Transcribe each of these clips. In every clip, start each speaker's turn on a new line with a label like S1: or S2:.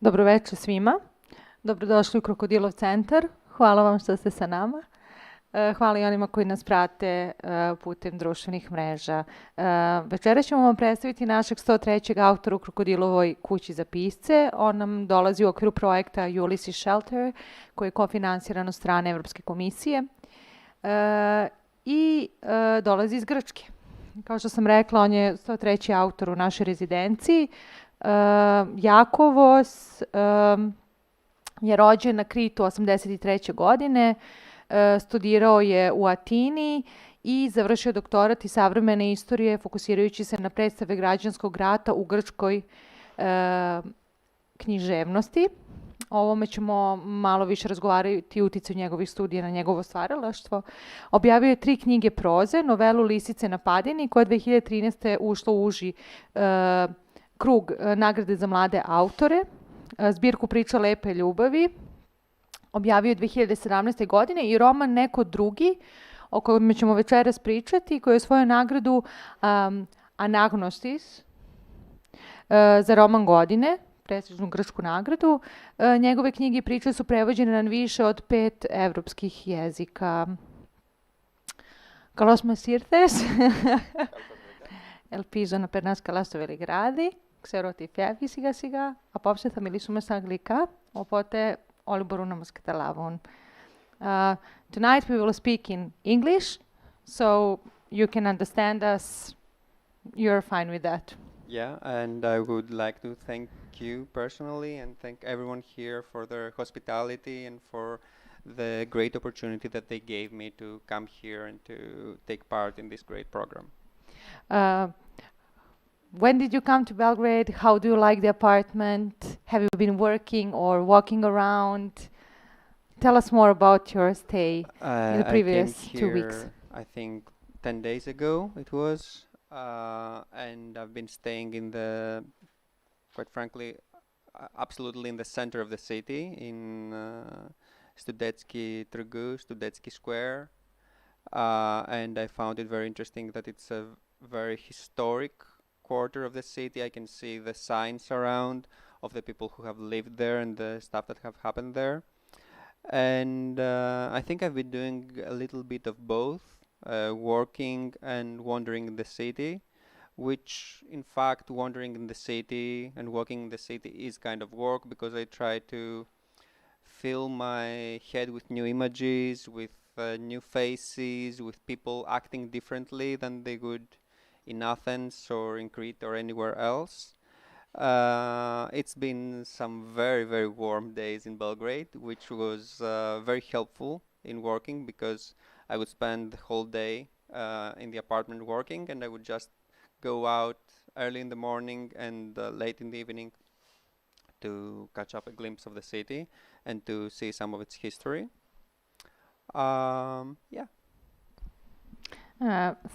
S1: Dobroveče svima. Dobrodošli u KROKODILov Centar. Hvala vam što ste sa nama. Hvala i onima koji nas prate putem društvenih mreža. Večeras ćemo vam predstaviti našeg 103. autora u KROKODILovoj kući za pisce. On nam dolazi u okviru projekta ULYSSES SHELTER, koji je kofinansiran od strane Evropske komisije i dolazi iz Grčke. Kao što sam rekla, on je 103. autor u našoj rezidenciji. Jakovos je rođen na Kritu 83. godine, studirao je u Atini i završio doktorat iz savremene istorije fokusirajući se na predstave građanskog rata u grčkoj književnosti. O ovome ćemo malo više razgovarati uticaju njegovih studija na njegovo stvaralaštvo. Objavio je 3 knjige proze, novelu Lisice na padini, koja je 2013. ušla u uži krug nagrade za mlade autore, zbirku priča lepe ljubavi, objavio je 2017. godine i roman Neko drugi, o kojem ćemo večeras pričati, koji je osvojio nagradu Anagnostis za roman godine, prestižnu grčku nagradu. Njegove knjige i priče su prevođene na više od 5 evropskih jezika. Kalos Masirtes, ελπίζω να περνάς καλά στο Βελιγράδι. Ξέρω ότι φεύγει σιγά σιγά. Απόψε θα μιλήσουμε στα αγγλικά, οπότε όλοι μπορούν να μας καταλάβουν. Tonight we will speak in English, so you can understand us. You're fine with that.
S2: Yeah, and I would like to thank you personally and thank everyone here for their hospitality and for the great opportunity that they gave me to come here and to take part in this great program.
S1: When did you come to Belgrade? How do you like the apartment? Have you been working or walking around? Tell us more about your stay in the previous
S2: I came
S1: 2
S2: here,
S1: weeks.
S2: I think 10 days ago it was, and I've been staying in the, quite frankly, absolutely in the center of the city, in Studetski Trgu, Studetski Square, and I found it very interesting that it's a very historic quarter of the city. I can see the signs around of the people who have lived there and the stuff that have happened there. And I think I've been doing a little bit of both, working and wandering in the city, which in fact wandering in the city and walking in the city is kind of work, because I try to fill my head with new images, with new faces, with people acting differently than they would in Athens or in Crete or anywhere else. It's been some very, very warm days in Belgrade, which was very helpful in working, because I would spend the whole day in the apartment working, and I would just go out early in the morning and late in the evening to catch up a glimpse of the city and to see some of its history. Yeah.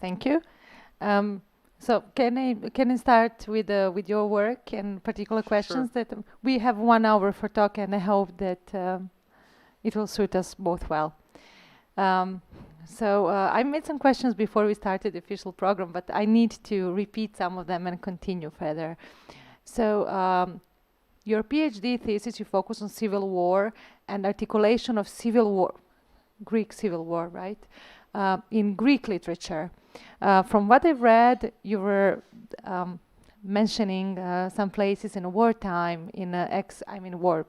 S1: Thank you. So can I start with your work and particular questions?
S2: Sure.
S1: That we have 1 hour for talk, and I hope that it will suit us both well. So I made some questions before we started the official program, but I need to repeat some of them and continue further. So your PhD thesis, you focus on civil war and articulation of civil war, Greek civil war, right? In Greek literature. From what I've read, you were mentioning some places in wartime, war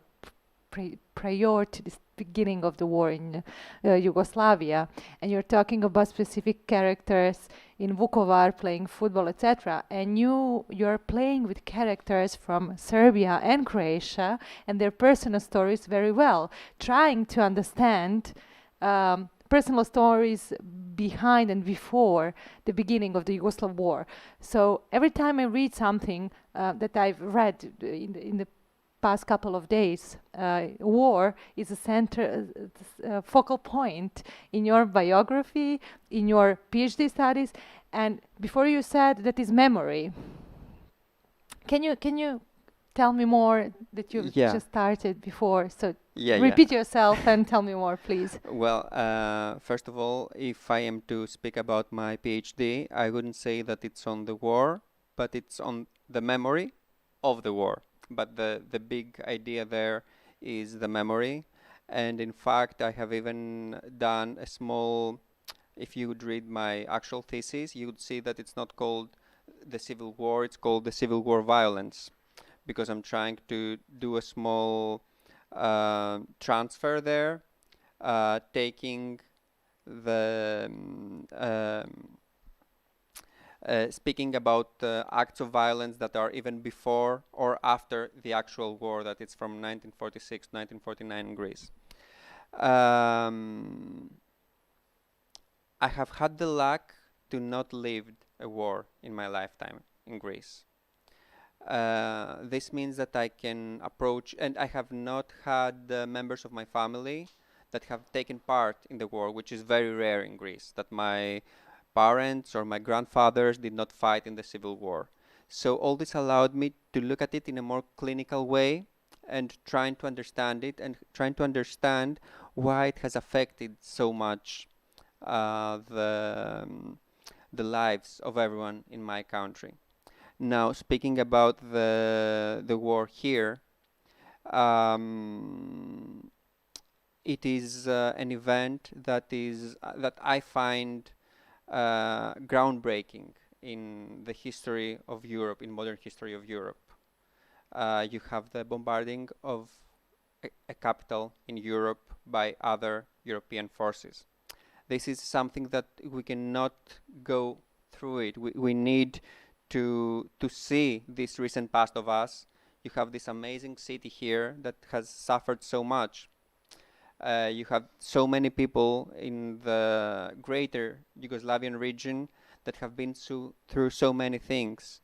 S1: prior to the beginning of the war in Yugoslavia, and you're talking about specific characters in Vukovar playing football, etc. And you're playing with characters from Serbia and Croatia and their personal stories very well, trying to understand personal stories behind and before the beginning of the Yugoslav war. So every time I read something that I've read in the past couple of days, war is a focal point in your biography, in your PhD studies, and before you said that is memory. Can you tell me more that you've just started before? So repeat yourself and tell me more, please.
S2: Well, first of all, if I am to speak about my PhD, I wouldn't say that it's on the war, but it's on the memory of the war. but the big idea there is the memory. And in fact, I have even done a small, if you would read my actual thesis, you would see that it's not called the Civil War, it's called the Civil War violence, because I'm trying to do a small transfer there, taking the speaking about acts of violence that are even before or after the actual war, that it's from 1946 1949 in Greece. I have had the luck to not live a war in my lifetime in Greece. This means that I can approach, and I have not had members of my family that have taken part in the war, which is very rare in Greece, that my parents or my grandfathers did not fight in the Civil War. So all this allowed me to look at it in a more clinical way and trying to understand it and trying to understand why it has affected so much the lives of everyone in my country. Now, speaking about the war here, it is an event that I find groundbreaking in the history of Europe, in modern history of Europe. You have the bombarding of a capital in Europe by other European forces. This is something that we cannot go through it. We need to see this recent past of us. You have this amazing city here that has suffered so much. You have so many people in the greater Yugoslavian region that have been through so many things.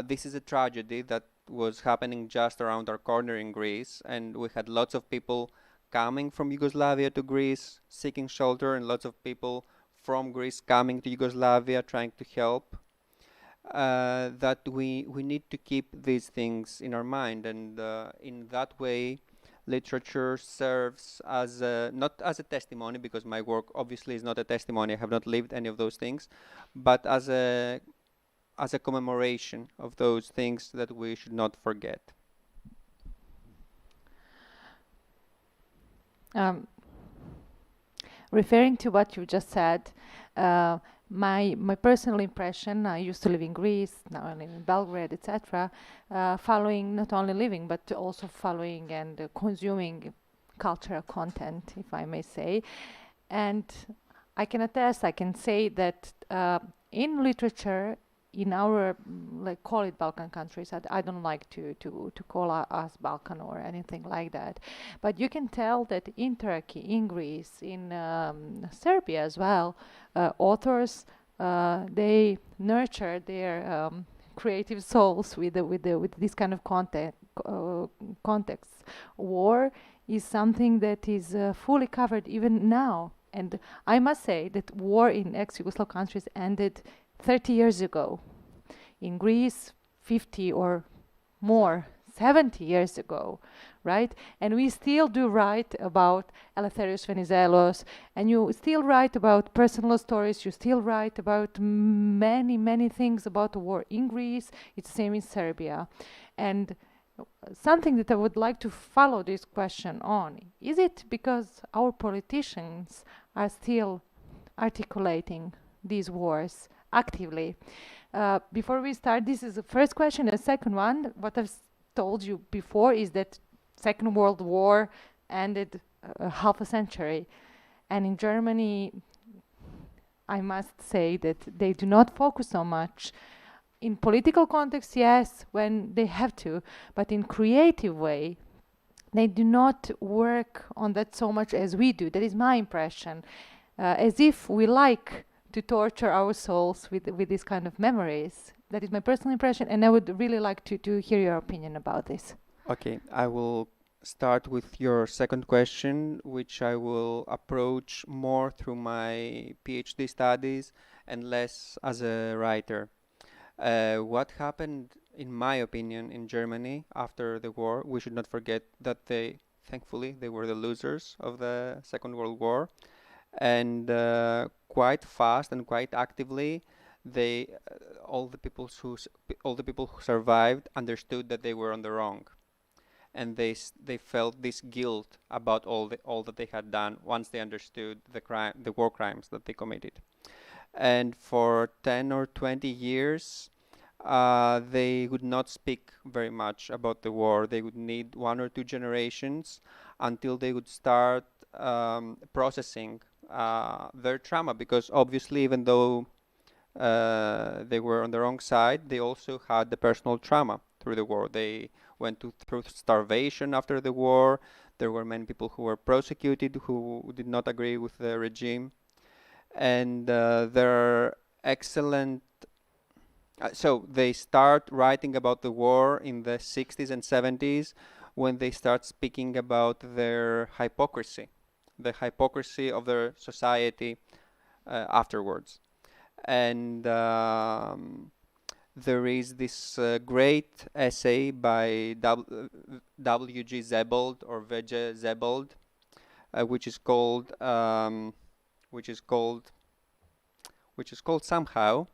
S2: This is a tragedy that was happening just around our corner in Greece, and we had lots of people coming from Yugoslavia to Greece seeking shelter, and lots of people from Greece coming to Yugoslavia trying to help. That we need to keep these things in our mind, and in that way literature serves as not as a testimony, because my work obviously is not a testimony, I have not lived any of those things, but as a commemoration of those things that we should not forget.
S1: Referring to what you just said, my personal impression, I used to live in Greece, now I live in Belgrade, etc., following, not only living, but also following and consuming cultural content, if I may say. And I can attest, I can say that in literature, in our, like, call it Balkan countries, I don't like to call us Balkan or anything like that, but you can tell that in Turkey, in Greece, in Serbia as well, authors, they nurture their creative souls with this kind of context. War is something that is fully covered even now, and I must say that war in ex-Yugoslav countries ended 30 years ago. In Greece, 50 or more, 70 years ago, right? And we still do write about Eleftherios Venizelos, and you still write about personal stories, you still write about many things about the war in Greece. It's the same in Serbia. And something that I would like to follow this question on, is it because our politicians are still articulating these wars actively? Before we start, this is the first question. The second one, what I've told you before, is that Second World War ended half a century, and in Germany, I must say that they do not focus so much in political context, yes, when they have to, but in creative way, they do not work on that so much as we do. That is my impression, as if we like to torture our souls with these kind of memories. That is my personal impression, and I would really like to hear your opinion about this.
S2: Okay, I will start with your second question, which I will approach more through my PhD studies and less as a writer. What happened, in my opinion, in Germany after the war, we should not forget that thankfully, they were the losers of the Second World War. And quite fast and quite actively, they all the people all the people who survived understood that they were on the wrong, and they felt this guilt about all that they had done once they understood the war crimes that they committed. And for 10 or 20 years, they would not speak very much about the war. They would need 1 or 2 generations until they would start processing their trauma, because obviously, even though they were on the wrong side, they also had the personal trauma through the war. They went through starvation after the war. There were many people who were prosecuted who did not agree with the regime. And there are excellent... so they start writing about the war in the 60s and 70s, when they start speaking about their hypocrisy, the hypocrisy of their society afterwards. And there is this great essay by W.G. Zebold, or V.J. Zebold, which is called Somehow,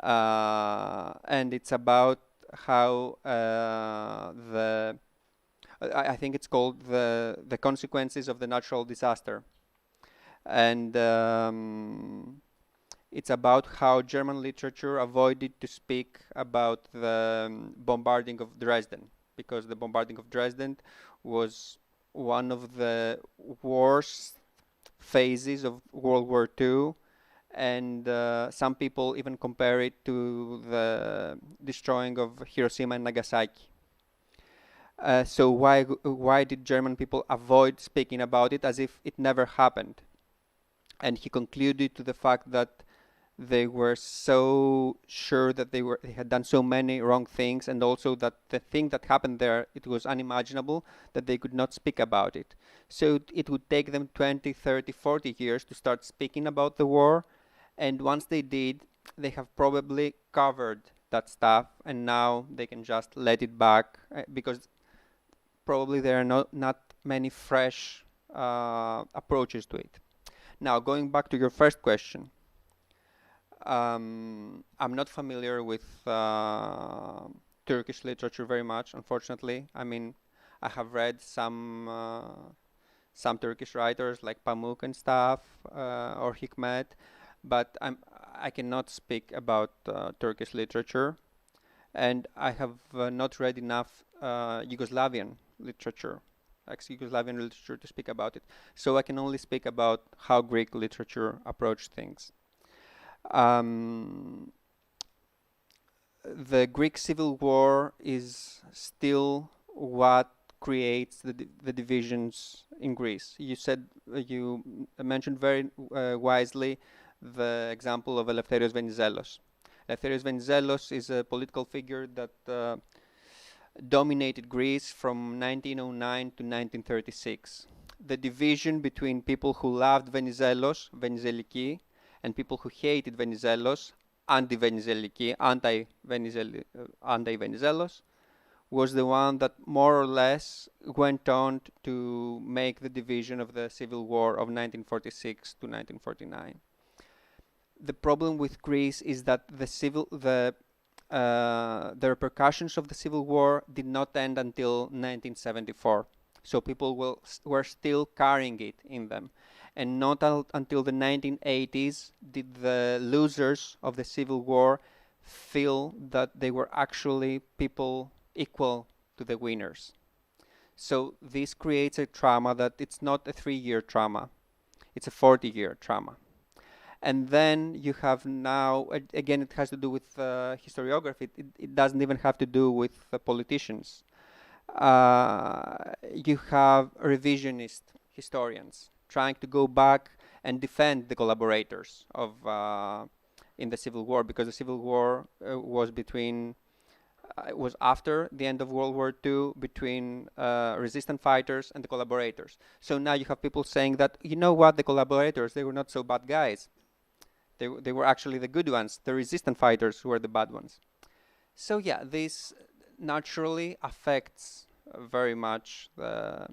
S2: and it's about how I think it's called the consequences of the natural disaster, and it's about how German literature avoided to speak about the bombarding of Dresden, because the bombarding of Dresden was one of the worst phases of World War II, and some people even compare it to the destroying of Hiroshima and Nagasaki. So why did German people avoid speaking about it as if it never happened? And he concluded to the fact that they were so sure that they had done so many wrong things, and also that the thing that happened there, it was unimaginable, that they could not speak about it. So it would take them 20, 30, 40 years to start speaking about the war, and once they did, they have probably covered that stuff, and now they can just let it back, because probably there are not many fresh approaches to it. Now, going back to your first question, I'm not familiar with Turkish literature very much, unfortunately. I mean, I have read some Turkish writers like Pamuk and stuff, or Hikmet, but I cannot speak about Turkish literature, and I have not read enough Yugoslavian literature, ex-Yugoslavian literature, to speak about it. So I can only speak about how Greek literature approached things. The Greek Civil War is still what creates the divisions in Greece. You mentioned very wisely the example of Eleftherios Venizelos. Eleftherios Venizelos is a political figure that dominated Greece from 1909 to 1936. The division between people who loved Venizelos, Venizeliki, and people who hated Venizelos, anti-Venizeliki, anti-Venizelos, was the one that more or less went on to make the division of the Civil War of 1946 to 1949. The problem with Greece is that the repercussions of the Civil War did not end until 1974. So people were still carrying it in them. And not until the 1980s did the losers of the Civil War feel that they were actually people equal to the winners. So this creates a trauma that it's not a 3-year trauma, it's a 40-year trauma. And then you have now, again, it has to do with historiography. It doesn't even have to do with politicians. You have revisionist historians trying to go back and defend the collaborators of in the Civil War, because the Civil War was after the end of World War II, between resistant fighters and the collaborators. So now you have people saying that, you know what, the collaborators, they were not so bad guys. They were actually the good ones. The resistant fighters who were the bad ones. So yeah, this naturally affects very much the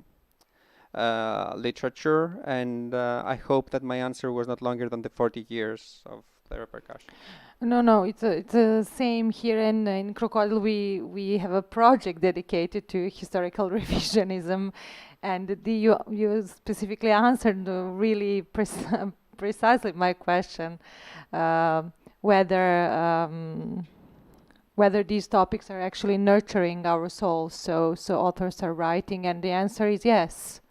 S2: literature, and I hope that my answer was not longer than the 40 years of the repercussion.
S1: No, it's the same here in Krokodil. We have a project dedicated to historical revisionism, and you specifically answered really precisely my question, uh, whether whether these topics are actually nurturing our souls. So authors are writing, and the answer is yes.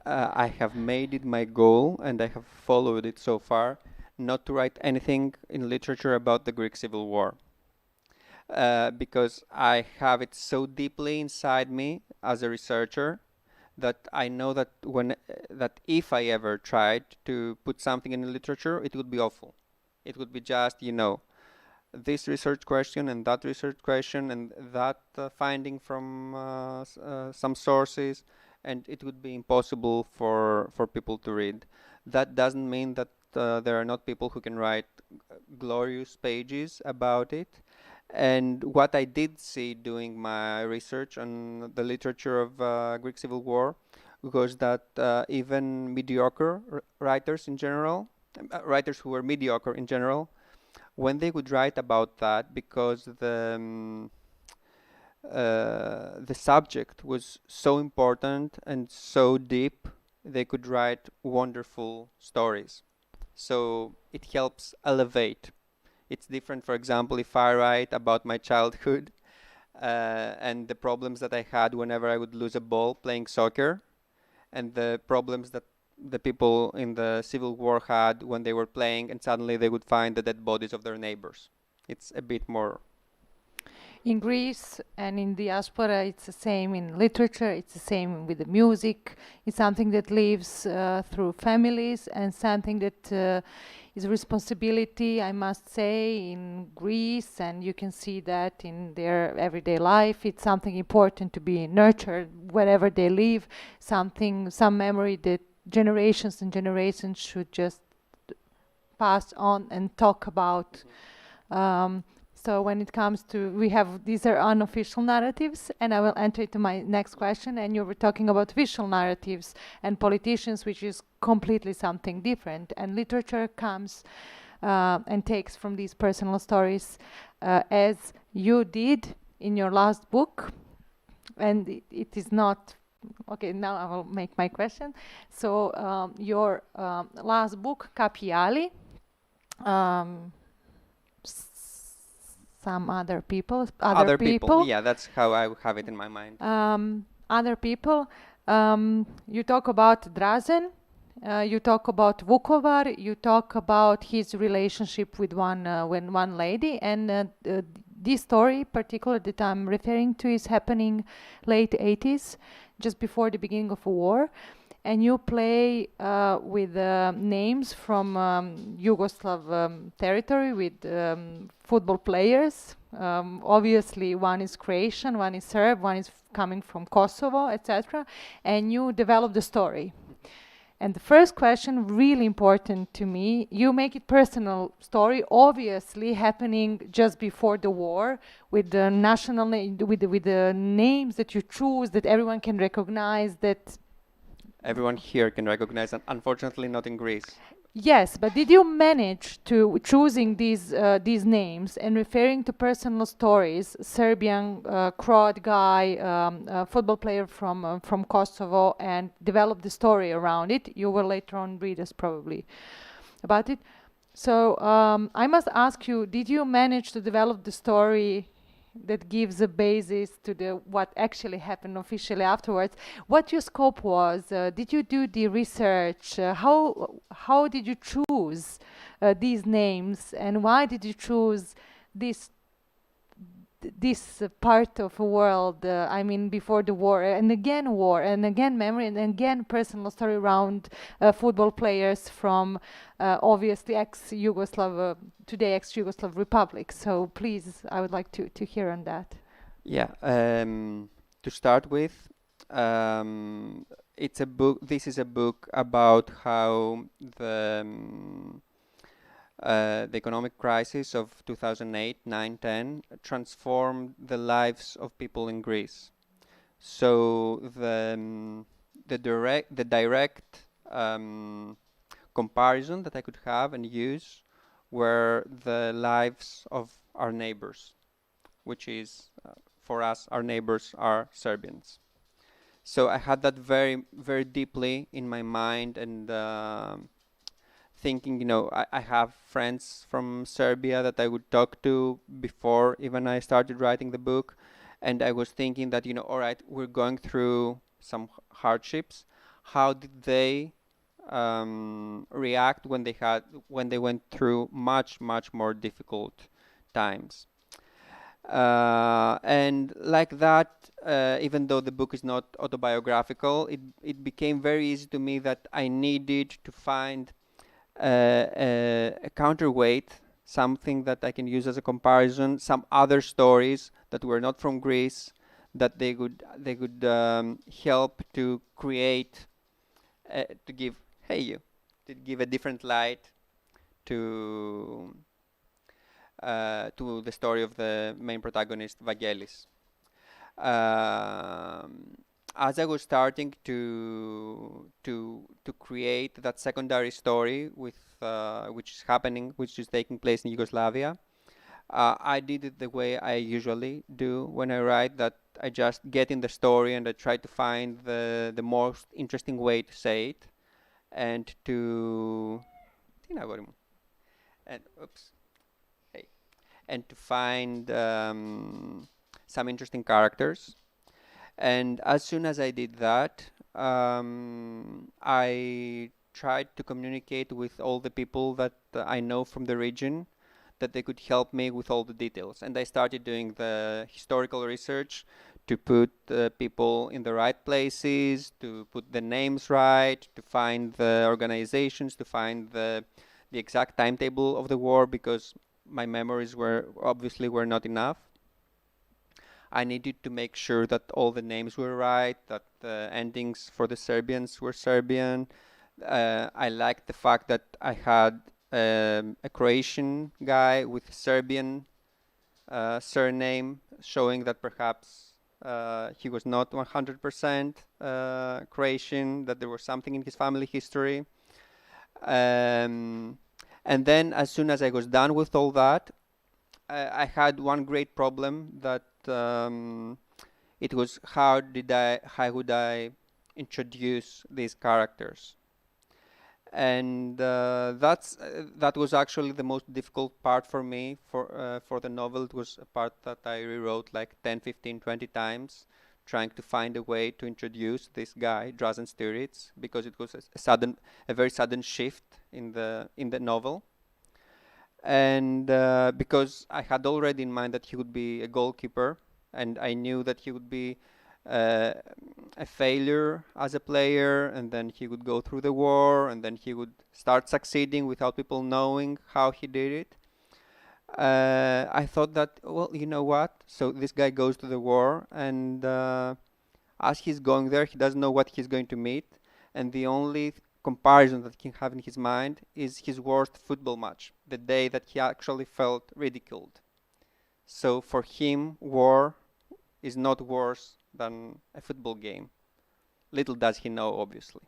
S2: I have made it my goal, and I have followed it so far, not to write anything in literature about the Greek Civil War. Because I have it so deeply inside me as a researcher that I know that that if I ever tried to put something in literature, it would be awful. It would be just, this research question and that research question and that finding from some sources, and it would be impossible for people to read. That doesn't mean that there are not people who can write glorious pages about it. And what I did see doing my research on the literature of Greek Civil War was that even mediocre writers in general, writers who were mediocre in general, when they would write about that, because the subject was so important and so deep, they could write wonderful stories. So it helps elevate. It's different, for example, if I write about my childhood and the problems that I had whenever I would lose a ball playing soccer, and the problems that the people in the Civil War had when they were playing and suddenly they would find the dead bodies of their neighbors. It's a bit more.
S1: In Greece and in diaspora, it's the same in literature, it's the same with the music. It's something that lives through families, and something that is a responsibility, I must say, in Greece, and you can see that in their everyday life. It's something important to be nurtured wherever they live, some memory that generations and generations should just pass on and talk about. So when it comes to, these are unofficial narratives, and I will enter into my next question, and you were talking about visual narratives and politicians, which is completely something different. And literature comes and takes from these personal stories, as you did in your last book, and it is not, okay, now I will make my question. So your last book, Capiali, some other people.
S2: Yeah, that's how I have it in my mind.
S1: Other people. You talk about Drazen, you talk about Vukovar, you talk about his relationship with one lady, and this story, particular that I'm referring to, is happening late 80s, just before the beginning of a war. And you play with names from Yugoslav territory, with football players. Obviously, one is Croatian, one is Serb, one is coming from Kosovo, etc. And you develop the story. And the first question, really important to me, you make it personal story, obviously happening just before the war, with the national with the names that you choose, that everyone can recognize, that
S2: everyone here can recognize, and unfortunately not in Greece.
S1: Yes, but did you manage to choosing these names and referring to personal stories? Serbian Croat guy, football player from Kosovo, and develop the story around it. You will later on read us probably about it. So I must ask you: did you manage to develop the story that gives a basis to what actually happened officially afterwards? What your scope was? Did you do the research? How did you choose these names, and why did you choose this part of the world? I mean, before the war, and again memory, and again personal story around football players from obviously ex-Yugoslav, today ex-Yugoslav Republic. So please, I would like to hear on that.
S2: Yeah, to start with, it's a book. This is a book about how the economic crisis of 2008, 9, 10 transformed the lives of people in Greece. So the direct comparison that I could have and use were the lives of our neighbors, which is, for us, our neighbors are Serbians. So I had that very, very deeply in my mind, and thinking, I have friends from Serbia that I would talk to before even I started writing the book. And I was thinking that, all right, we're going through some hardships. How did they react when they went through much, much more difficult times? And like that, even though the book is not autobiographical, it became very easy to me that I needed to find a counterweight, something that I can use as a comparison, some other stories that were not from Greece, that they could help to create, to give a different light to the story of the main protagonist, Vangelis. As I was starting to create that secondary story with which is taking place in Yugoslavia, I did it the way I usually do when I write, that I just get in the story and I try to find the most interesting way to say it, and to find some interesting characters. And as soon as I did that, I tried to communicate with all the people that I know from the region, that they could help me with all the details. And I started doing the historical research to put people in the right places, to put the names right, to find the organizations, to find the exact timetable of the war, because my memories were not enough. I needed to make sure that all the names were right, that the endings for the Serbians were Serbian. I liked the fact that I had a Croatian guy with Serbian surname, showing that perhaps he was not 100% Croatian, that there was something in his family history. And then as soon as I was done with all that, I had one great problem, that it was how would I introduce these characters. And that was actually the most difficult part for me for the novel. It was a part that I rewrote like 10, 15, 20 times, trying to find a way to introduce this guy, Drazen Stiric, because it was a very sudden shift in the novel. And because I had already in mind that he would be a goalkeeper, and I knew that he would be a failure as a player, and then he would go through the war, and then he would start succeeding without people knowing how he did it. I thought that, well, you know what? So this guy goes to the war, and as he's going there, he doesn't know what he's going to meet, and the only comparison that he can have in his mind is his worst football match, the day that he actually felt ridiculed. So for him, war is not worse than a football game. Little does he know, obviously.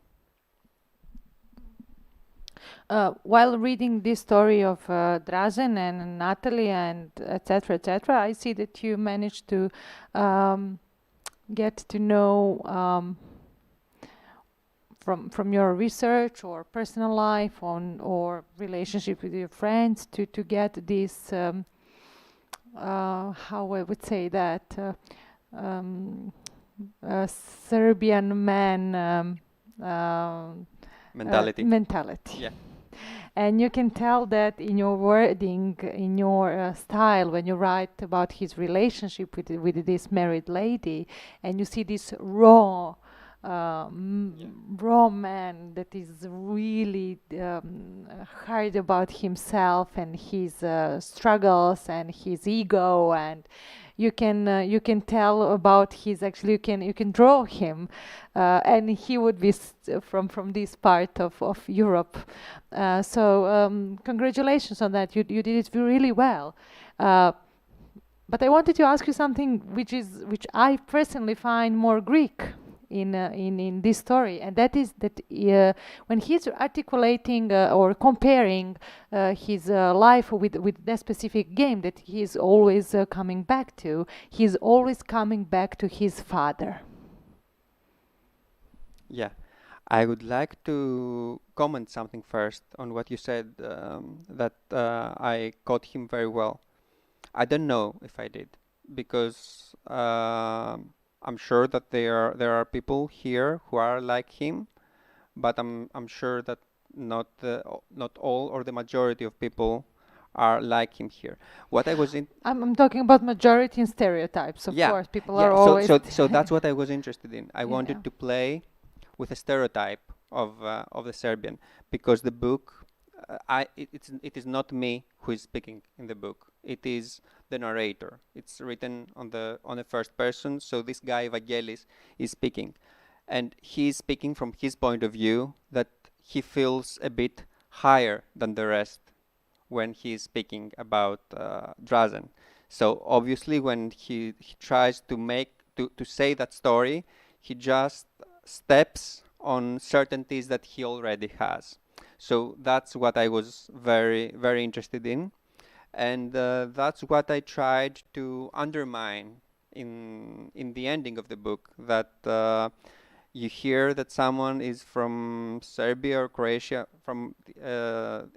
S1: While reading this story of Drazen and Natalia and etc., I see that you managed to get to know from your research or personal life or relationship with your friends to get this how I would say that Serbian man mentality.
S2: Yeah.
S1: And you can tell that in your wording, in your style, when you write about his relationship with this married lady, and you see this raw man that is really hard about himself and his struggles and his ego, and you can tell about his, actually you can draw him, and he would be from this part of Europe. So congratulations on that. You did it really well. But I wanted to ask you something which I personally find more Greek in this story, and that is that when he's articulating or comparing his life with that specific game that he's always coming back to, he's always coming back to his father.
S2: Yeah, I would like to comment something first on what you said, that I caught him very well. I don't know if I did, because I'm sure that there are people here who are like him, but I'm sure that not all or the majority of people are like him here. What I was in
S1: I'm talking about majority and stereotypes, of
S2: Yeah,
S1: course. People
S2: yeah.
S1: are always
S2: So that's what I was interested in. I
S1: Yeah.
S2: wanted to play with a stereotype of the Serbian, because the book, it is not me who is speaking in the book. It is the narrator. It's written on the first person. So this guy Vangelis is speaking, and he is speaking from his point of view, that he feels a bit higher than the rest when he is speaking about Drazen. So obviously, when he tries to say that story, he just steps on certainties that he already has. So that's what I was very, very interested in, and that's what I tried to undermine in the ending of the book. That you hear that someone is from Serbia or Croatia, from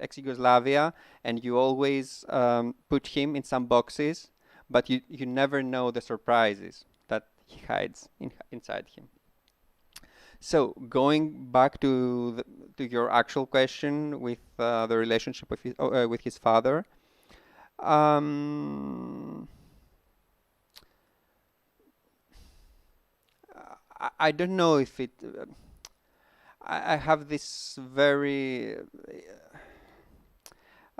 S2: ex-Yugoslavia, and you always put him in some boxes, but you never know the surprises that he hides inside him. So going back to your actual question with the relationship with his father, I don't know if it. I have this very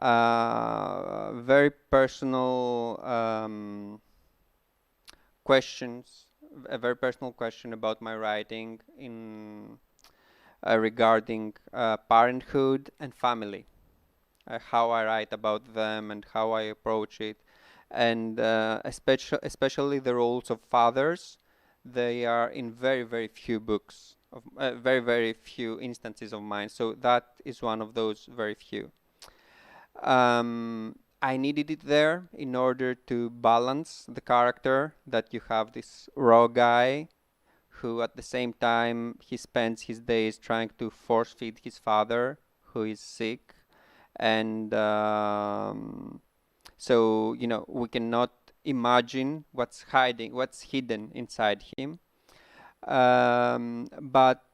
S2: very personal questions. A very personal question about my writing in regarding parenthood and family, how I write about them and how I approach it, and especially the roles of fathers. They are in very, very few books, of very, very few instances of mine. So that is one of those very few. I needed it there in order to balance the character, that you have this raw guy who at the same time he spends his days trying to force feed his father who is sick, and so we cannot imagine what's hidden inside him. But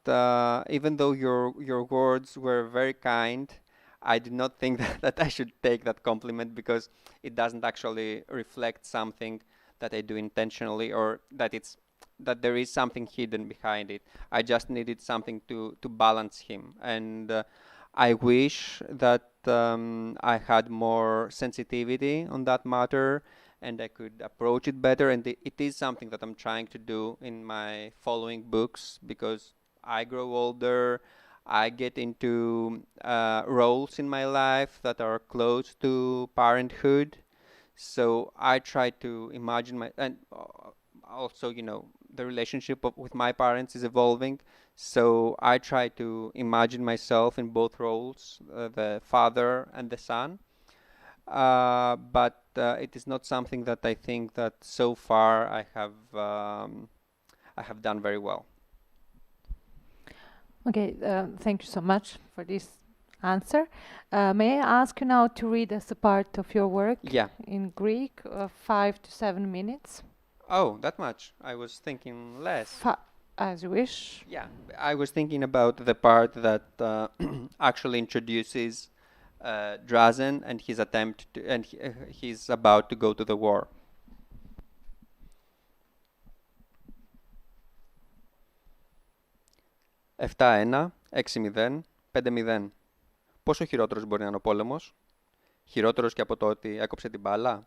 S2: even though your words were very kind, I did not think that I should take that compliment, because it doesn't actually reflect something that I do intentionally, or that there is something hidden behind it. I just needed something to balance him, and I wish that I had more sensitivity on that matter, and I could approach it better. And it is something that I'm trying to do in my following books, because I grow older. I get into roles in my life that are close to parenthood. So I try to imagine and also, the relationship with my parents is evolving. So I try to imagine myself in both roles, the father and the son. But it is not something that I think that so far I have done very well.
S1: Okay, thank you so much for this answer. May I ask you now to read us a part of your work in Greek, 5 to 7 minutes?
S2: Oh, that much? I was thinking less.
S1: As you wish.
S2: Yeah, I was thinking about the part that actually introduces Drazen and his attempt to, and he's about to go to the war. «7-1, 6-0, 5-0. Πόσο χειρότερος μπορεί να είναι ο πόλεμος? Χειρότερος και από το ότι έκοψε την μπάλα?»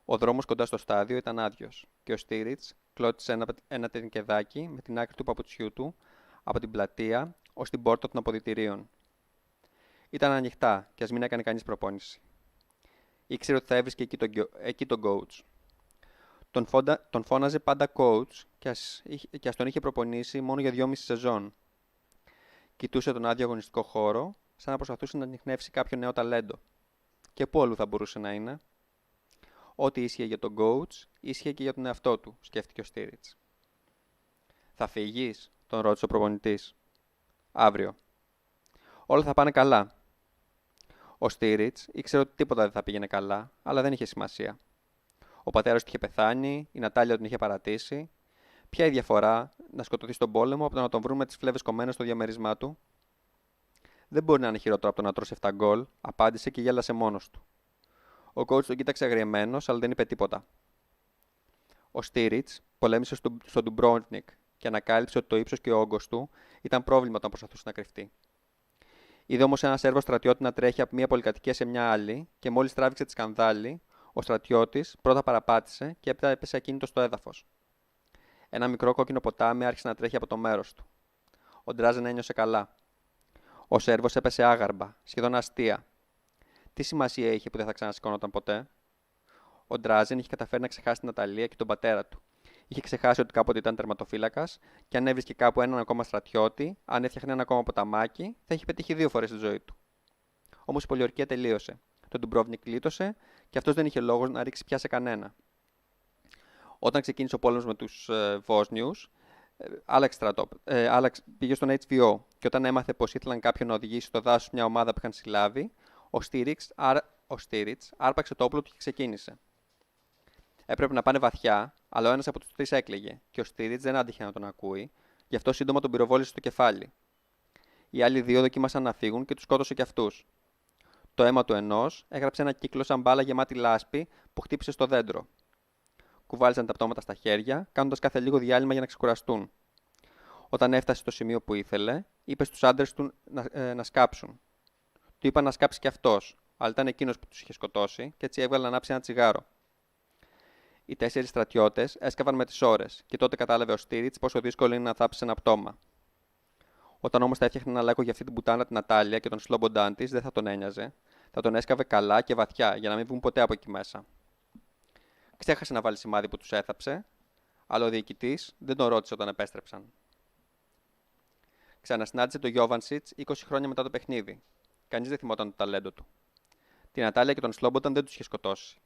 S2: Ο δρόμος κοντά στο στάδιο ήταν άδειος και ο Στίριτς κλώτησε ένα τενκεδάκι με την άκρη του παπουτσιού του από την πλατεία ως την πόρτα των αποδυτηρίων. Ήταν ανοιχτά και ας μην έκανε κανείς προπόνηση. Ήξερε ότι θα έβρισκε εκεί τον coach. Τον φώναζε πάντα coach και ας τον είχε προπονήσει μόνο για 2,5 σεζόν. Κοιτούσε τον άδειο αγωνιστικό χώρο, σαν να προσπαθούσε να ανιχνεύσει κάποιο νέο ταλέντο. Και πού αλλού θα μπορούσε να είναι. Ό,τι ίσχυε για τον coach, ίσχυε και για τον εαυτό του, σκέφτηκε ο Στίριτς. «Θα φύγεις?» τον ρώτησε ο προπονητής. «Αύριο». «Όλα θα πάνε καλά». Ο Στίριτς ήξερε ότι τίποτα δεν θα πήγαινε καλά, αλλά δεν είχε σημασία. Ο πατέρας του είχε πεθάνει, η Νατάλια τον είχε παρατήσει. Ποια η διαφορά να σκοτωθεί στον πόλεμο από το να τον βρουν με τις φλέβες κομμένες στο διαμέρισμά του? «Δεν μπορεί να είναι χειρότερο από το να τρώσει 7 γκολ», απάντησε και γέλασε μόνος του. Ο coach τον κοίταξε αγριεμένος, αλλά δεν είπε τίποτα. Ο Στίριτς πολέμησε στον Ντουμπρόβνικ και ανακάλυψε ότι το ύψος και ο όγκος του ήταν πρόβλημα όταν προσπαθούσε να κρυφτεί. Είδε όμως ένα Σέρβο στρατιώτη να τρέχει από μία πολυκατοικία σε μια άλλη και μόλις τράβηξε τη σκανδάλη, ο στρατιώτης πρώτα παραπάτησε και έπειτα έπεσε ακίνητο στο έδαφος. Ένα μικρό κόκκινο ποτάμι άρχισε να τρέχει από το μέρος του. Ο Ντράζεν ένιωσε καλά. Ο Σέρβος έπεσε άγαρμπα, σχεδόν αστεία. Τι σημασία είχε που δεν θα ξανασηκώνονταν ποτέ? Ο Ντράζεν είχε καταφέρει να ξεχάσει την Ναταλία και τον πατέρα του. Είχε ξεχάσει ότι κάποτε ήταν τερματοφύλακας και αν έβρισκε κάπου έναν ακόμα στρατιώτη, αν έφτιαχνε ένα ακόμα ποταμάκι, θα είχε πετύχει 2 φορές στη ζωή του. Όμως η πολιορκία τελείωσε. Τον Ντουμπρόβνικ κλείτωσε και αυτός δεν είχε λόγο να ρίξει πια σε κανένα. Όταν ξεκίνησε ο πόλεμος με τους Βόσνιους, πήγε στον HBO και όταν έμαθε πως ήθελαν κάποιον να οδηγήσει στο δάσος μια ομάδα που είχαν συλλάβει, ο Στίριτς άρπαξε το όπλο του και ξεκίνησε. Έπρεπε να πάνε βαθιά, αλλά ο ένας από τους 3 έκλαιγε και ο Στίριτς δεν άντυχε να τον ακούει, γι' αυτό σύντομα τον πυροβόλησε στο κεφάλι. Οι άλλοι 2 δοκίμασαν να φύγουν και τους σκότωσε κι αυτούς. Το αίμα του ενός έγραψε ένα κύκλο σαν μπάλα γεμάτη λάσπη που χτύπησε στο δέντρο. Κουβάλισαν τα πτώματα στα χέρια, κάνοντας κάθε λίγο διάλειμμα για να ξεκουραστούν. Όταν έφτασε στο σημείο που ήθελε, είπε στους άντρες του να σκάψουν. Του είπαν να σκάψει κι αυτός, αλλά ήταν εκείνος που τους είχε σκοτώσει και έτσι έβγαλε να ανάψει ένα τσιγάρο. Οι 4 στρατιώτες έσκαβαν με τις ώρες και τότε κατάλαβε ο Στίριτς πόσο δύσκολο είναι να θάψει ένα πτώμα. Όταν όμως θα έφτιαχνε ένα λάκκο για αυτή την πουτάνα την Νατάλια και τον σλόμποντάν της, δεν θα τον ένοιαζε. Θα τον έσκαβε καλά και βαθιά για να μην βγουν ποτέ από εκεί μέσα. Ξέχασε να βάλει σημάδι που τους έθαψε, αλλά ο διοικητής δεν τον ρώτησε όταν επέστρεψαν. Ξανασυνάντησε τον Γιόβανσιτς 20 χρόνια μετά το παιχνίδι. Κανείς δεν θυμόταν το ταλέντο του. Την Νατάλια και τον Σλόμπονταν δεν τους είχε σκοτώσει.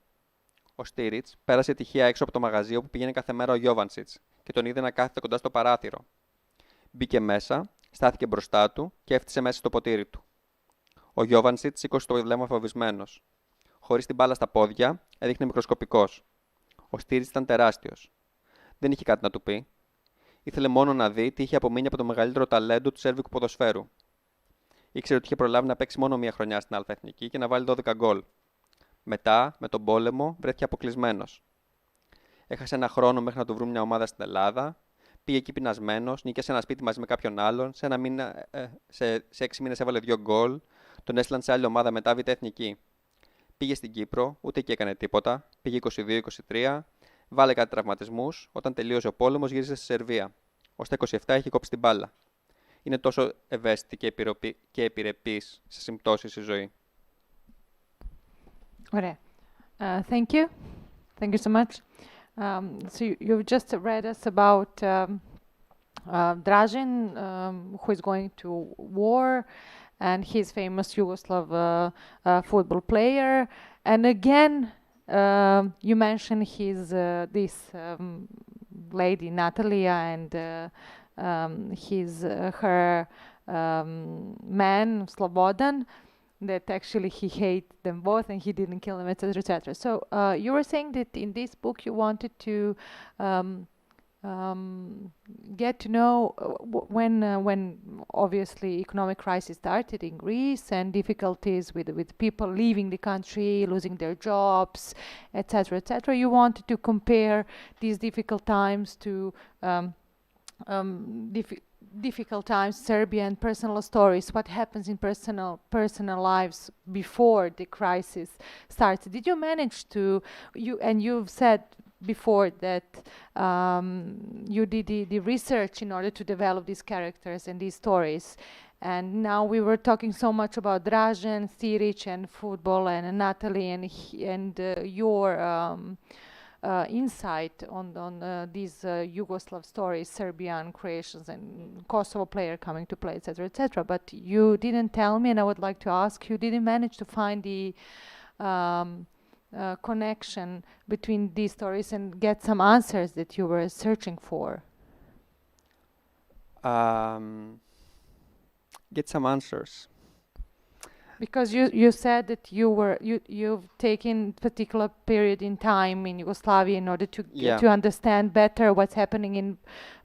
S2: Ο Στίριτς πέρασε τυχαία έξω από το μαγαζί όπου πήγαινε κάθε μέρα ο Γιόβανσιτς και τον είδε να κάθεται κοντά στο παράθυρο. Μπήκε μέσα, στάθηκε μπροστά του και έφτιασε μέσα στο ποτήρι του. Ο Γιόβανσιτς σήκωσε το βλέμμα φοβισμένος. Χωρίς την μπάλα στα πόδια, έδειχνε μικροσκοπικός. Ο Στίριτς ήταν τεράστιος. Δεν είχε κάτι να του πει. Ήθελε μόνο να δει τι είχε απομείνει από το μεγαλύτερο ταλέντο του σέρβικου ποδοσφαίρου. Ήξερε ότι είχε προλάβει να παίξει μόνο 1 χρονιά στην αλφαεθνική και να βάλει 12 γκολ. Μετά, με τον πόλεμο, βρέθηκε αποκλεισμένος. Έχασε ένα χρόνο μέχρι να του βρουν μια ομάδα στην Ελλάδα. Πήγε εκεί πεινασμένος, νίκησε ένα σπίτι μαζί με κάποιον άλλον. Σε 6 μήνες έβαλε 2 γκολ. Τον έστειλαν σε άλλη ομάδα μετά β' εθνική. Πήγε στην Κύπρο, ούτε εκεί έκανε τίποτα. Πήγε 22-23, βάλε κάτι τραυματισμούς. Όταν τελείωσε ο πόλεμος, γύρισε στη Σερβία. Ως τα 27 είχε κόψει την μπάλα. Είναι τόσο ευαίσθητη και επιρρεπής σε συμπτώσεις η ζωή.
S1: Ωραία. Thank you. Thank you so much. So you've just read us about Dražen, who is going to war, and he's famous Yugoslav football player. And again, you mentioned this lady Natalia and her man Slobodan. That actually he hated them both and he didn't kill them, etc., etc. So you were saying that in this book you wanted to get to know when obviously economic crisis started in Greece and difficulties with people leaving the country, losing their jobs, etc., etc. You wanted to compare these difficult times to difficult times, Serbian personal stories, what happens in personal lives before the crisis starts. Did you manage to, you've said before that you did the research in order to develop these characters and these stories. And now we were talking so much about Dražen, Stiric and football and Natalie and your insight on these Yugoslav stories, Serbian, Croatians, and Kosovo player coming to play, etc., etc. But you didn't tell me, and I would like to ask you: didn't manage to find the connection between these stories and get some answers that you were searching for?
S2: Get some answers.
S1: Because you said that you've taken particular period in time in Yugoslavia in order to to understand better what's happening in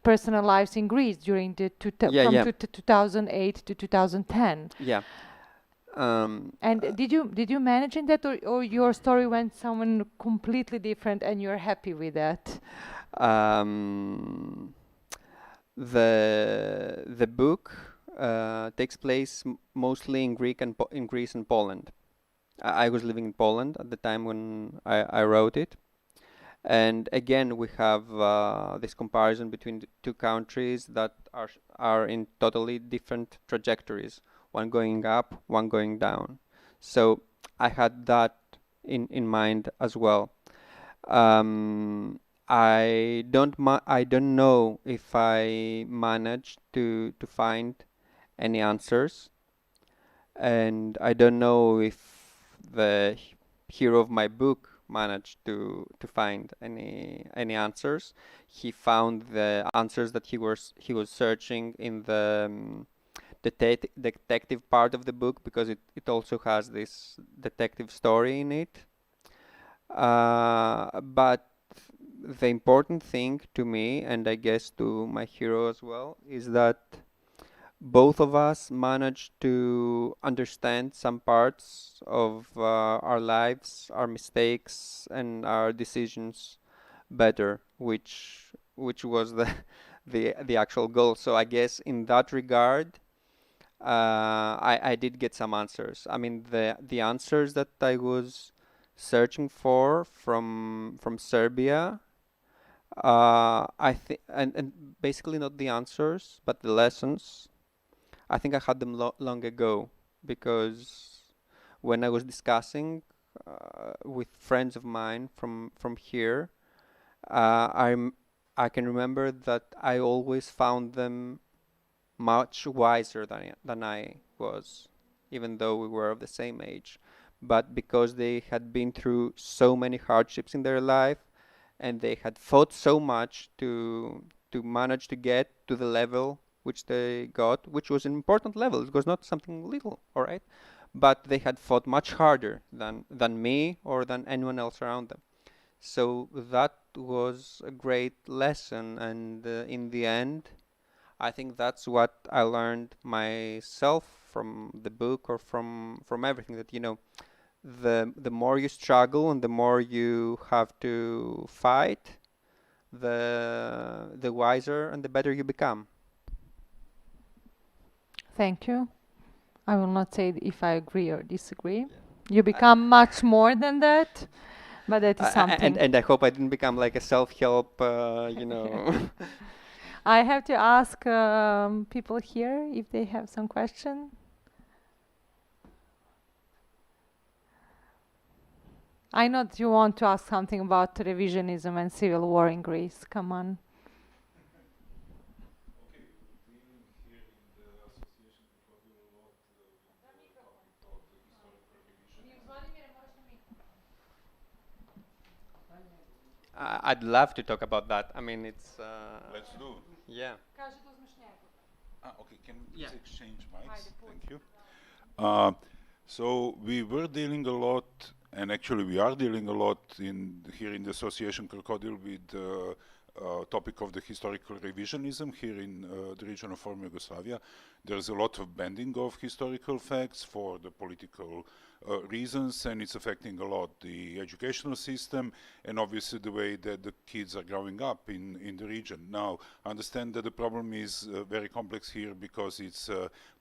S1: personal lives in Greece during the 2008 to 2010.
S2: Yeah.
S1: And did you manage in that, or your story went someone completely different and you're happy with that?
S2: The book takes place mostly in Greece and Poland. I was living in Poland at the time when I wrote it, and again we have this comparison between the two countries that are in totally different trajectories. One going up, one going down. So I had that in mind as well. I don't know if I managed to find any answers, and I don't know if the hero of my book managed to find any answers. He found the answers that he was searching in the detective part of the book, because it also has this detective story in it. But the important thing to me, and I guess to my hero as well, is that both of us managed to understand some parts of our lives, our mistakes, and our decisions better, which was the actual goal. So I guess in that regard, I did get some answers. I mean, the answers that I was searching for from Serbia, I think, and basically not the answers, but the lessons. I think I had them long ago, because when I was discussing with friends of mine from here, I can remember that I always found them much wiser than I was, even though we were of the same age. But because they had been through so many hardships in their life, and they had fought so much to manage to get to the level which they got, which was an important level. It was not something little, all right? But they had fought much harder than me or than anyone else around them. So that was a great lesson, and in the end, I think that's what I learned myself from the book, or from everything, that, you know, the more you struggle and the more you have to fight, the wiser and the better you become.
S1: Thank you. I will not say if I agree or disagree. You become much more than that, but that is something.
S2: And I hope I didn't become like a self-help, you know.
S1: I have to ask people here if they have some question. I know that you want to ask something about revisionism and civil war in Greece. Come on.
S2: I'd love to talk about that. I mean, it's...
S3: Let's do.
S2: Yeah.
S3: Okay, can we please exchange mics? Thank you. So we were dealing a lot, and actually we are dealing a lot here in the Association KROKODIL with the topic of the historical revisionism here in the region of former Yugoslavia. There's a lot of bending of historical facts for the political reasons, and it's affecting a lot the educational system and obviously the way that the kids are growing up in the region. Now, I understand that the problem is very complex here because it's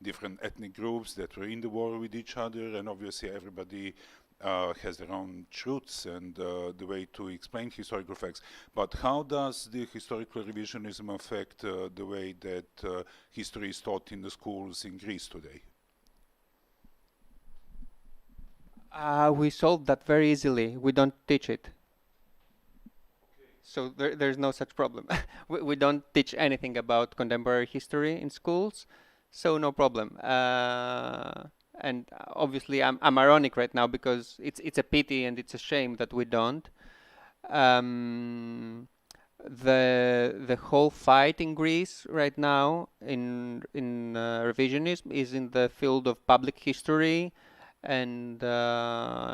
S3: different ethnic groups that were in the war with each other, and obviously everybody has their own truths and the way to explain historical facts. But how does the historical revisionism affect the way that history is taught in the schools in Greece today?
S2: We solved that very easily. We don't teach it. So there's no such problem. We don't teach anything about contemporary history in schools, so no problem. And obviously I'm ironic right now because it's a pity and it's a shame that we don't. The whole fight in Greece right now in revisionism is in the field of public history and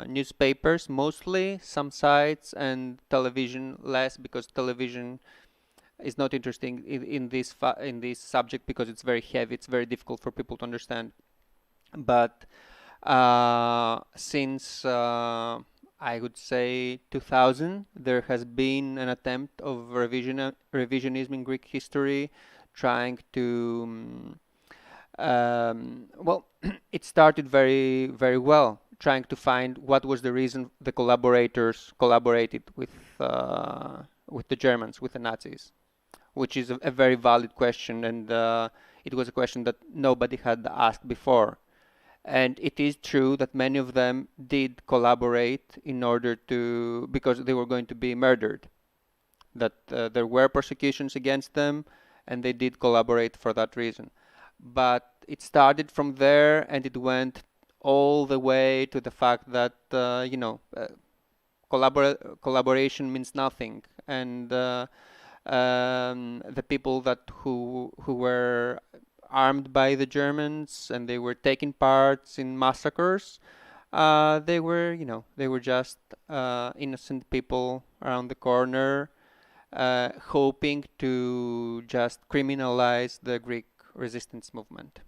S2: newspapers mostly, some sites, and television less, because television is not interesting in this subject because it's very heavy, it's very difficult for people to understand. But since I would say 2000, there has been an attempt of revisionism in Greek history, trying to well, it started very, very well, trying to find what was the reason the collaborators collaborated with the Germans, with the Nazis, which is a very valid question, and it was a question that nobody had asked before. And it is true that many of them did collaborate in order to, because they were going to be murdered, that there were persecutions against them, and they did collaborate for that reason. But it started from there, and it went all the way to the fact that you know, collaboration means nothing, and the people that who were armed by the Germans and they were taking parts in massacres, they were, you know, they were just innocent people around the corner, hoping to just criminalize the Greek resistance movement.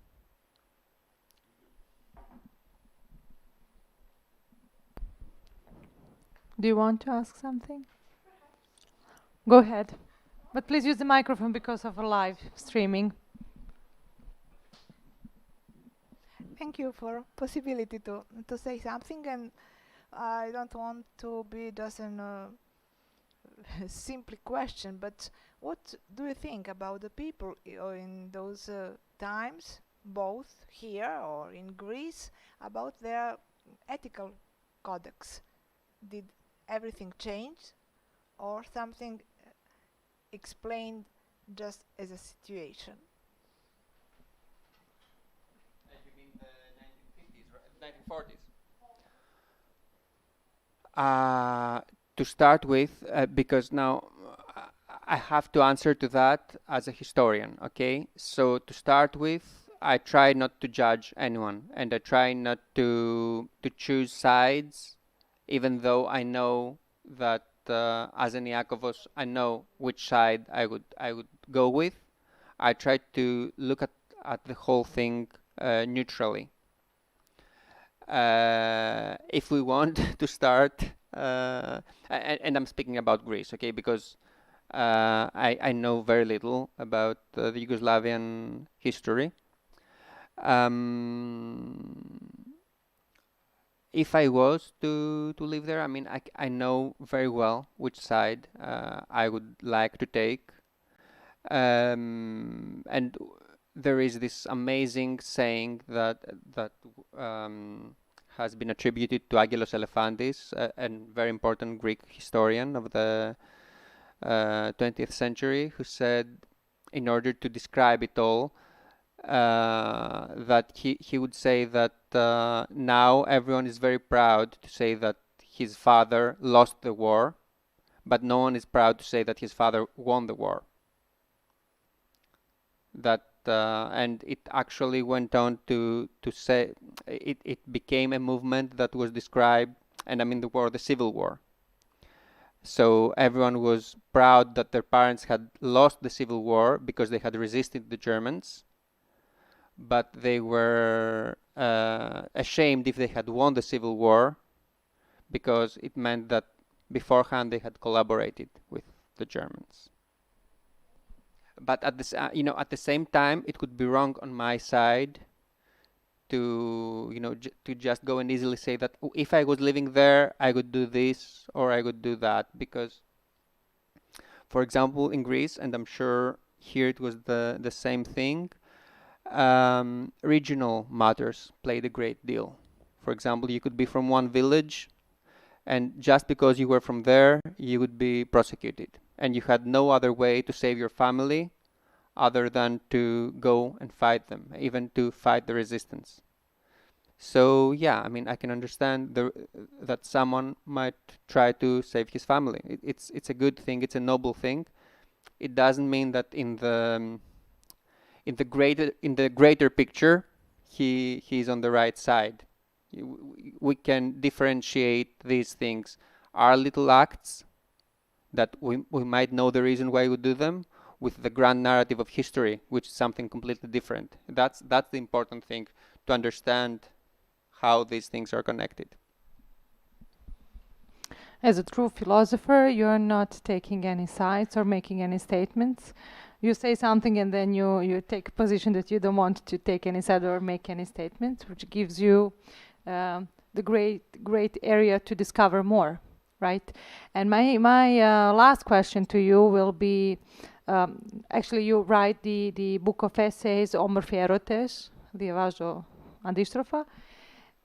S1: Do you want to ask something? Go ahead. But please use the microphone because of a live streaming.
S4: Thank you for possibility to say something, and I don't want to be just a simple question, but what do you think about the people in those times, both here or in Greece, about their ethical codex? Did everything change, or something explained just as a situation?
S2: You mean the 1950s, 1940s? To start with, because now I have to answer to that as a historian, okay? So to start with, I try not to judge anyone, and I try not to choose sides, even though I know that as an Jakovos, I know which side I would go with. I try to look at the whole thing neutrally. If we want to start, and I'm speaking about Greece, okay, because I know very little about the Yugoslavian history. If I was to live there, I mean, I know very well which side I would like to take. And there is this amazing saying that has been attributed to Aggelos Elefantis, a very important Greek historian of the 20th century, who said, in order to describe it all, that he would say that now everyone is very proud to say that his father lost the war, but no one is proud to say that his father won the war. That and it actually went on to say it became a movement that was described, and I mean the war, the Civil War. So everyone was proud that their parents had lost the Civil War because they had resisted the Germans, but they were ashamed if they had won the Civil War, because it meant that beforehand they had collaborated with the Germans. But at this, you know, at the same time, it could be wrong on my side to, you know, to just go and easily say that if I was living there, I would do this or I would do that, because, for example, in Greece, and I'm sure here it was the same thing, regional matters played a great deal. For example, you could be from one village, and just because you were from there, you would be prosecuted. and you had no other way to save your family other than to go and fight them, even to fight the resistance. So yeah, I mean, I can understand that someone might try to save his family. It's a good thing. It's a noble thing. It doesn't mean that in the greater picture he's on the right side. We can differentiate these things. Our little acts that we might know the reason why we do them, with the grand narrative of history, which is something completely different. That's the important thing, to understand how these things are connected.
S1: As a true philosopher, you're not taking any sides or making any statements. You say something and then you take a position that you don't want to take any side or make any statements, which gives you the great area to discover more, right? And my last question to you will be, actually you write the book of essays Omorfierotes, Διαβάζω αντίστροφα,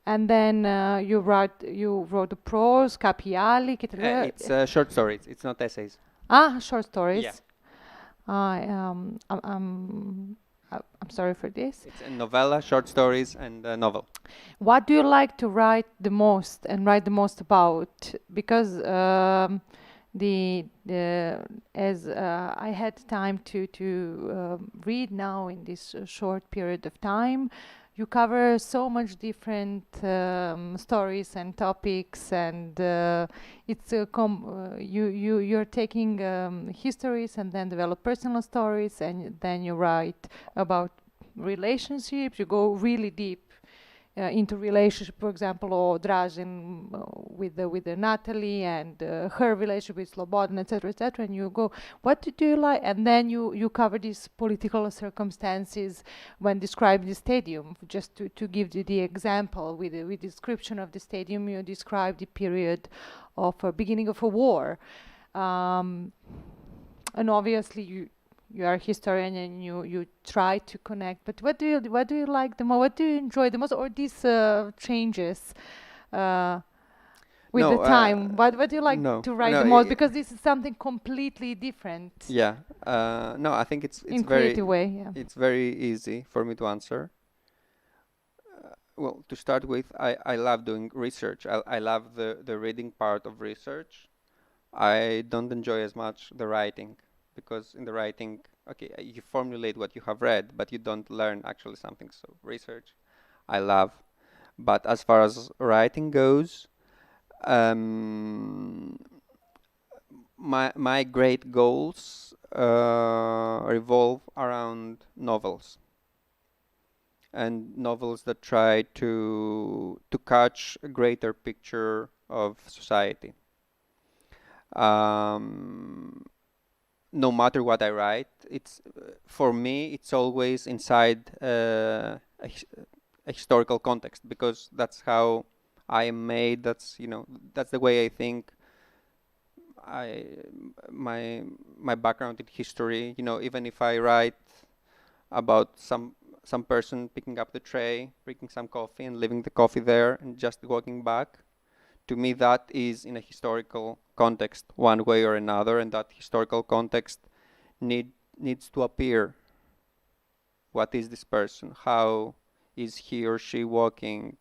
S1: and then you wrote the prose, Κάποιοι άλλοι.
S2: It's short stories. It's not essays.
S1: Short stories.
S2: Yeah.
S1: I'm sorry for this.
S2: It's a novella, short stories, and a novel.
S1: What do you like to write the most and write the most about? Because as I had time to read now in this short period of time, you cover so much different stories and topics, and it's you're taking histories and then develop personal stories, and then you write about relationships. You go really deep into relationship, for example, or Dražen with the Natalie and her relationship with Slobodan, etc., and you go, what do you like? And then you cover these political circumstances when describing the stadium. Just to give you the example, with the description of the stadium, you describe the period of beginning of a war, and obviously you are a historian and you try to connect, but what do you like the most? What do you enjoy the most? Or these changes with the time? What do you like to write the most? Because this is something completely different.
S2: Yeah. No, I think it's
S1: in
S2: very
S1: creative way. Yeah.
S2: It's very easy for me to answer. Well, to start with, I love doing research. I love the reading part of research. I don't enjoy as much the writing, because in the writing, okay, you formulate what you have read, but you don't learn actually something. So research, I love. But as far as writing goes, my great goals revolve around novels, and novels that try to catch a greater picture of society. No matter what I write, it's for me, it's always inside a historical context, because that's how I am made. That's that's the way I think. My background in history, even if I write about some person picking up the tray, drinking some coffee and leaving the coffee there and just walking back, to me that is in a historical context one way or another, and that historical context needs to appear. What is this person? How is he or she walking?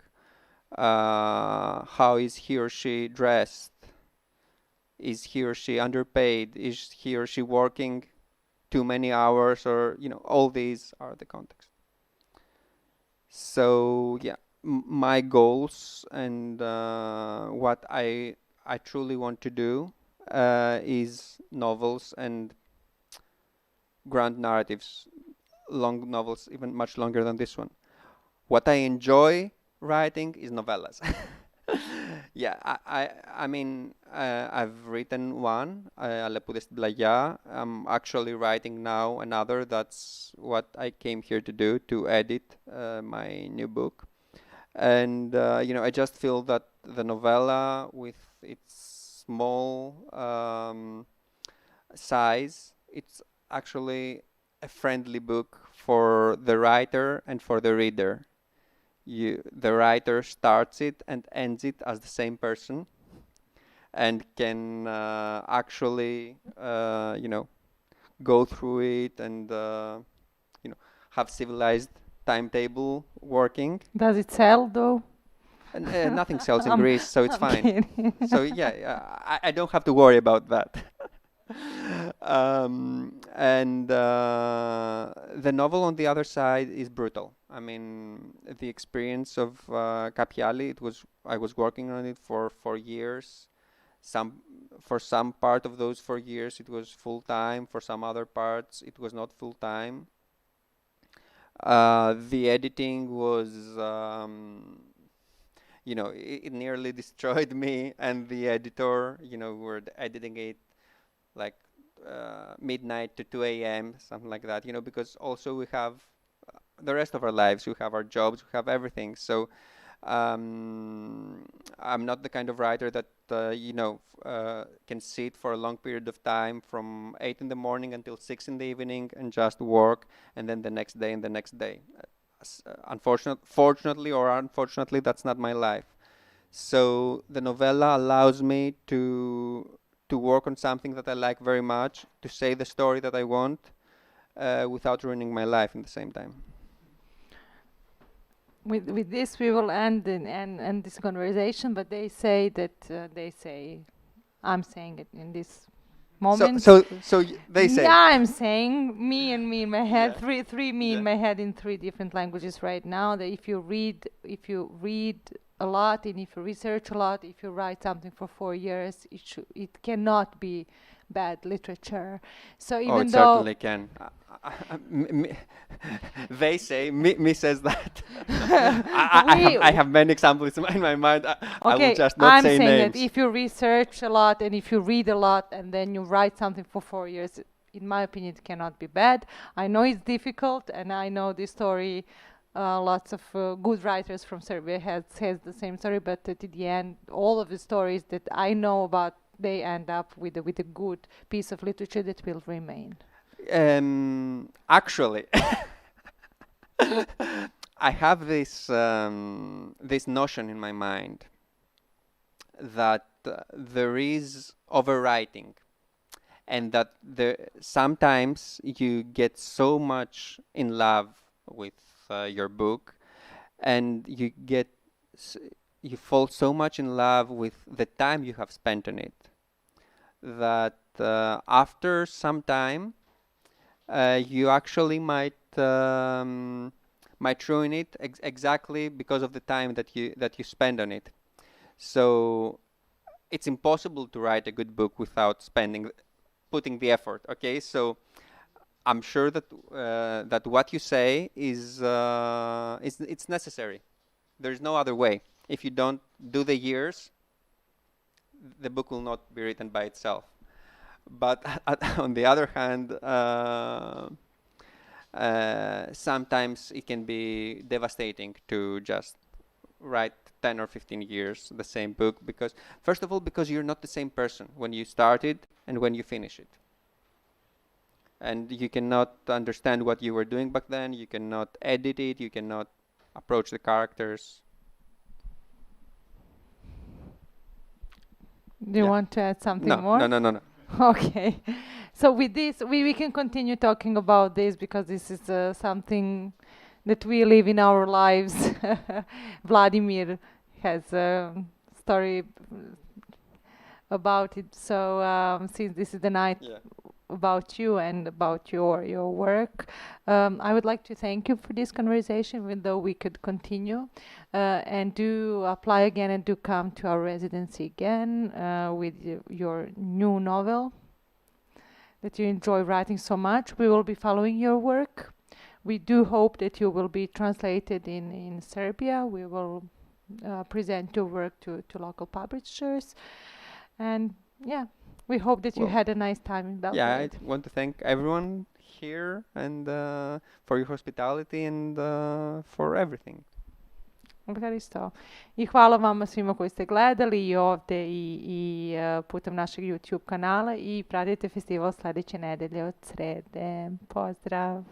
S2: How is he or she dressed? Is he or she underpaid? Is he or she working too many hours? Or all these are the context. So yeah, my goals and what I truly want to do is novels and grand narratives, long novels, even much longer than this one. What I enjoy writing is novellas. Yeah, I mean, I've written one, Αλεπούδες στην Πλαγιά. I'm actually writing now another. That's what I came here to do, to edit my new book. And, I just feel that the novella, with its small size, it's actually a friendly book for the writer and for the reader. The writer starts it and ends it as the same person, and can actually, go through it and, have civilized timetable working.
S1: Does it sell though?
S2: And nothing sells in Greece, so it's
S1: I'm
S2: fine.
S1: kidding.
S2: So I don't have to worry about that. And the novel on the other side is brutal. I mean, the experience of Kapiali, I was working on it for 4 years. For some part of those 4 years, it was full time. For some other parts, it was not full time. The editing was, it nearly destroyed me and the editor. We were editing it like midnight to 2 a.m., something like that, because also we have the rest of our lives, we have our jobs, we have everything. So I'm not the kind of writer that, can sit for a long period of time from 8 in the morning until 6 in the evening and just work, and then the next day and the next day. Fortunately or unfortunately, that's not my life. So the novella allows me to work on something that I like very much, to say the story that I want, without ruining my life in the same time.
S1: With this, we will end this conversation. But they say that I'm saying it in this moment.
S2: So they say.
S1: Yeah, I'm saying me in my head.
S2: Yeah.
S1: Three me in my head in 3 different languages right now. That if you read a lot and if you research a lot, if you write something for 4 years, it cannot be bad literature. So even
S2: it
S1: though
S2: certainly can. They say, me says that. I have many examples in my mind. I will just not
S1: I'm
S2: say
S1: saying
S2: names.
S1: that if you research a lot and if you read a lot and then you write something for 4 years, in my opinion, it cannot be bad. I know it's difficult, and I know this story. Lots of good writers from Serbia has the same story, but at the end, all of the stories that I know about, they end up with a good piece of literature that will remain.
S2: Actually, I have this notion in my mind that there is overwriting, and that sometimes you get so much in love with your book, and you fall so much in love with the time you have spent on it, that after some time you actually might ruin it exactly because of the time that you spend on it. So it's impossible to write a good book without putting the effort. Okay, so I'm sure that what you say is it's necessary. There's no other way. If you don't do the years, the book will not be written by itself. But on the other hand, sometimes it can be devastating to just write 10 or 15 years the same book, because first of all, because you're not the same person when you start it and when you finish it. And you cannot understand what you were doing back then, you cannot edit it, you cannot approach the characters.
S1: Do you want to add something more?
S2: No.
S1: Okay. So with this, we can continue talking about this, because this is something that we live in our lives. Vladimir has a story about it. So since this is the night about you and about your work, I would like to thank you for this conversation, even though we could continue, and do apply again and do come to our residency again with your new novel that you enjoy writing so much. We will be following your work. We do hope that you will be translated in Serbia. We will present your work to local publishers, and we hope that you had a nice time in Belgrade.
S2: Yeah, I want to thank everyone here and for your hospitality and for everything.
S1: I hvala vama svima koji ste gledali i ovde i putem našeg YouTube kanala, i pratite festival sledeće nedelje od srede. Pozdrav!